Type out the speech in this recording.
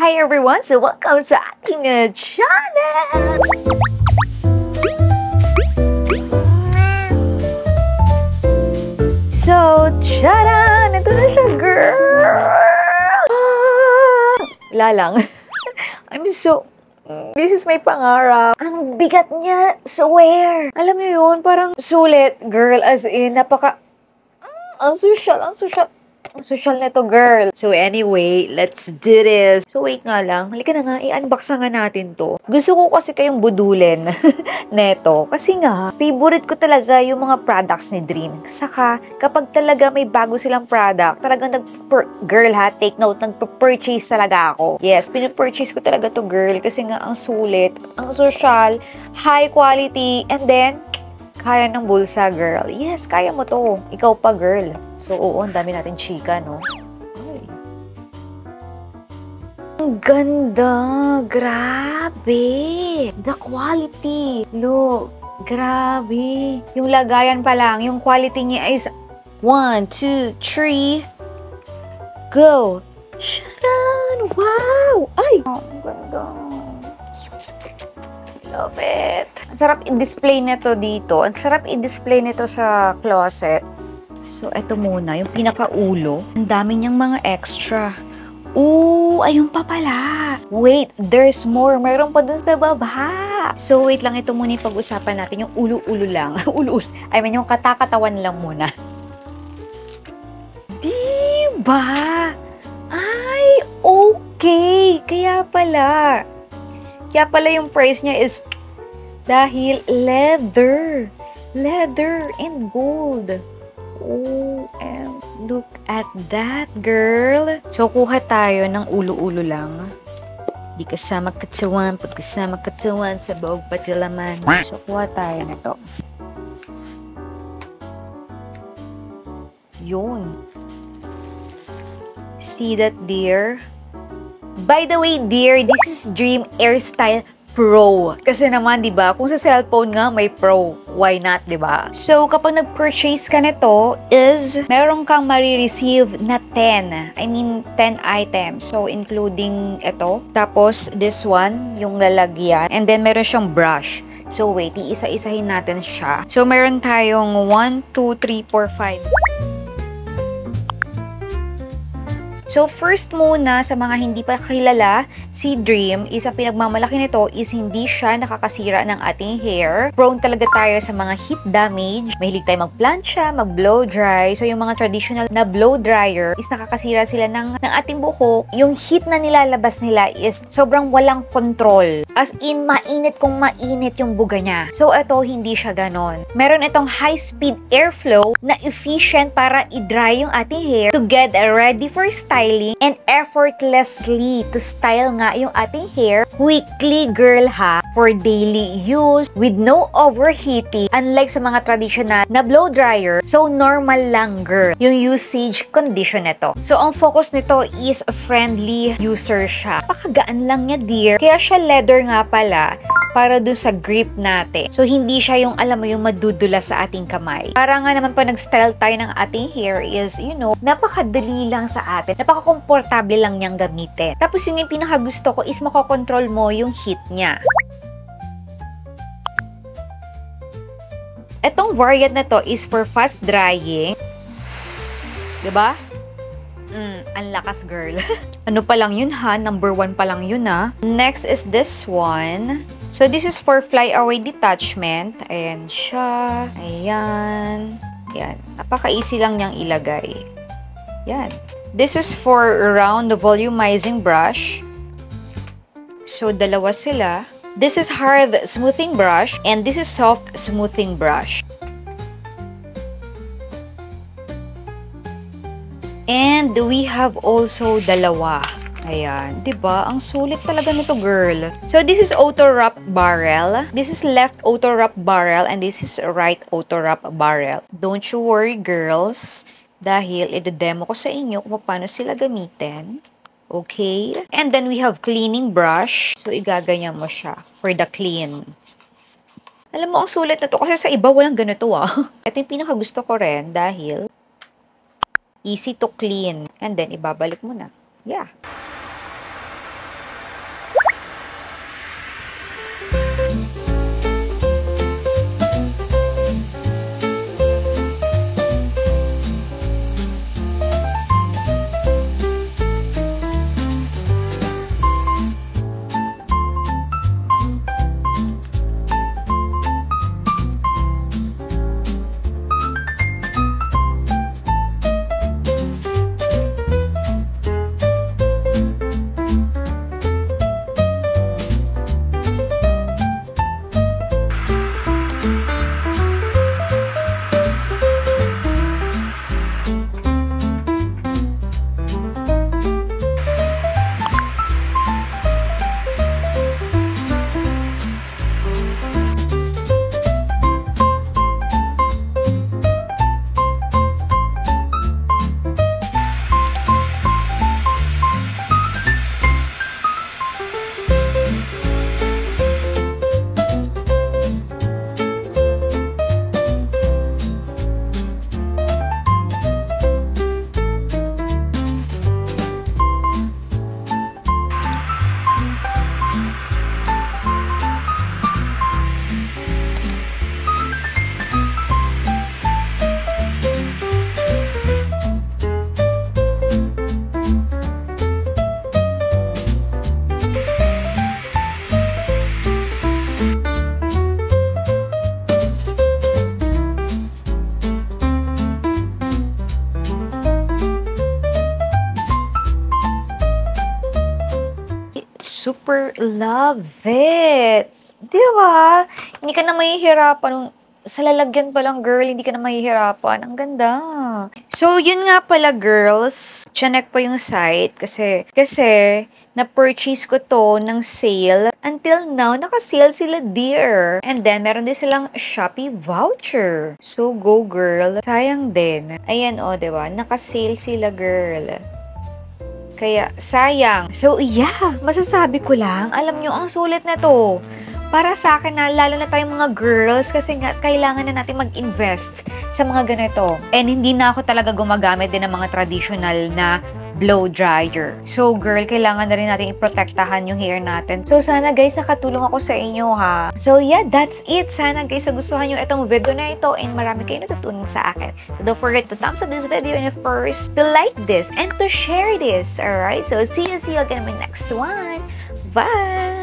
Hi everyone! So welcome sa ating channel! So, tcharan! Ito na siya, girl! Wala lang. This is my pangarap. Ang bigat niya, swear. Alam niyo yun, parang sulit, girl, as in, ang social na to, girl. So anyway, let's do this. So wait nga lang, halika na nga, i-unbox nga natin to. Gusto ko kasi kayong budulin neto. Kasi nga, favorite ko talaga yung mga products ni Dream. Saka, kapag talaga may bago silang product, talagang girl ha, take note, nagpurchase talaga ako. Yes, pinipurchase ko talaga to, girl. Kasi nga, ang sulit, ang social, high quality, and then, kaya ng bulsa, girl. Yes, kaya mo to. Ikaw pa, girl. So, oo, ang dami natin chika, no? Ay. Ang ganda! Grabe! The quality! Look! Grabe! Yung lagayan pa lang, yung quality niya is 1, 2, 3, go! Sharan! Wow! Ay! Ang ganda! Love it! Ang sarap i-display nito dito. Ang sarap i-display nito sa closet. So, eto muna, yung pinakaulo. Ang dami niyang mga extra. Ooh, ayun pa pala. Wait, there's more. Mayroon pa dun sa baba. So, wait lang. Ito muna yung pag-usapan natin. Yung ulo-ulo lang. Ulo-ulo. I mean, yung katakatawan lang muna. Diba? Ay, okay. Kaya pala yung price niya is dahil leather. Leather and gold. Oh, and look at that, girl. So, kuha tayo ng ulo-ulo lang. Di kasama katawan, put kasama katawan sa buog pati laman. So, kuha tayo nito. Yun. See that, dear? By the way, dear, this is Dream Airstyle Pro. Kasi naman, di ba, kung sa cellphone nga may Pro, why not, di ba? So, kapag nag-purchase ka nito is meron kang marireceive na 10 items. So, including ito. Tapos, this one, yung lalagyan. And then, meron siyang brush. So, wait, iisa-isahin natin siya. So, meron tayong 1, 2, 3, 4, 5. So, first muna, sa mga hindi pa kilala, si Dream, isa pinagmamalaki nito is hindi siya nakakasira ng ating hair. Prone talaga tayo sa mga heat damage. Mahilig tayo mag-plancha, mag-blow dry. So, yung mga traditional na blow dryer is nakakasira sila ng ating buhok. Yung heat na nilalabas nila is sobrang walang control. As in, mainit kung mainit yung buga niya. So, ito, hindi siya ganon. Meron itong high-speed airflow na efficient para i-dry yung ating hair to get ready for styling and effortlessly to style nga yung ating hair quickly, girl ha, for daily use with no overheating, unlike sa mga traditional na blow dryer. So, normal lang, girl, yung usage condition nito. So, ang focus nito is friendly user siya. Pakagaan lang niya, dear. Kaya siya leather nga pala para dun sa grip natin. So, hindi siya yung, alam mo, yung madudula sa ating kamay. Para nga naman pa nag-style tayo ng ating hair is, you know, napakadali lang sa atin. Napaka-komportable lang niyang gamitin. Tapos, yung pinakagusto ko is makokontrol mo yung heat niya. Etong variant na to is for fast drying. Diba? Ang lakas, girl. Ano pa lang yun, ha? Number 1 pa lang yun, ha? Next is this one. So, this is for flyaway detachment. Ayan siya. Ayan. Ayan. Napaka-easy lang niyang ilagay. Ayan. This is for round volumizing brush. So, dalawa sila. This is hard smoothing brush. And this is soft smoothing brush. And we have also dalawa. Ayan. Diba? Ang sulit talaga nito, girl. So, this is auto wrap barrel. This is left auto wrap barrel. And this is right auto wrap barrel. Don't you worry, girls. Dahil, i-demo ko sa inyo kung paano sila gamitin. Okay? And then, we have cleaning brush. So, igaganyan mo siya for the clean. Alam mo, ang sulit na to. Kasi sa iba, walang ganito, ah. Ito yung pinakagusto ko rin dahil easy to clean. And then, ibabalik mo na. Yeah. super love it. Di ba? Hindi ka na mahihirapan. Sa lalagyan pa lang, girl, hindi ka na mahihirapan. Ang ganda. So, yun nga pala, girls. Chinek ko yung site kasi na-purchase ko to ng sale. Until now, naka-sale sila, dear. And then, meron din silang Shopee voucher. So, go, girl. Sayang din. Ayan, o, diba? Naka-sale sila, girl. Kaya, sayang. So, yeah. Masasabi ko lang, alam nyo, ang sulit na to. Para sa akin na, lalo na tayong mga girls, kasi nga, kailangan na natin mag-invest sa mga ganito. And hindi na ako talaga gumagamit din ng mga traditional na blow dryer. So, girl, kailangan na rin natin iprotektahan yung hair natin. So, sana guys, nakatulong ako sa inyo, ha? So, yeah, that's it. Sana guys, nagustuhan nyo itong video na ito and marami kayo natutunan sa akin. So, don't forget to thumbs up this video and of course, to like this and to share this. Alright? So, see you again in my next one. Bye!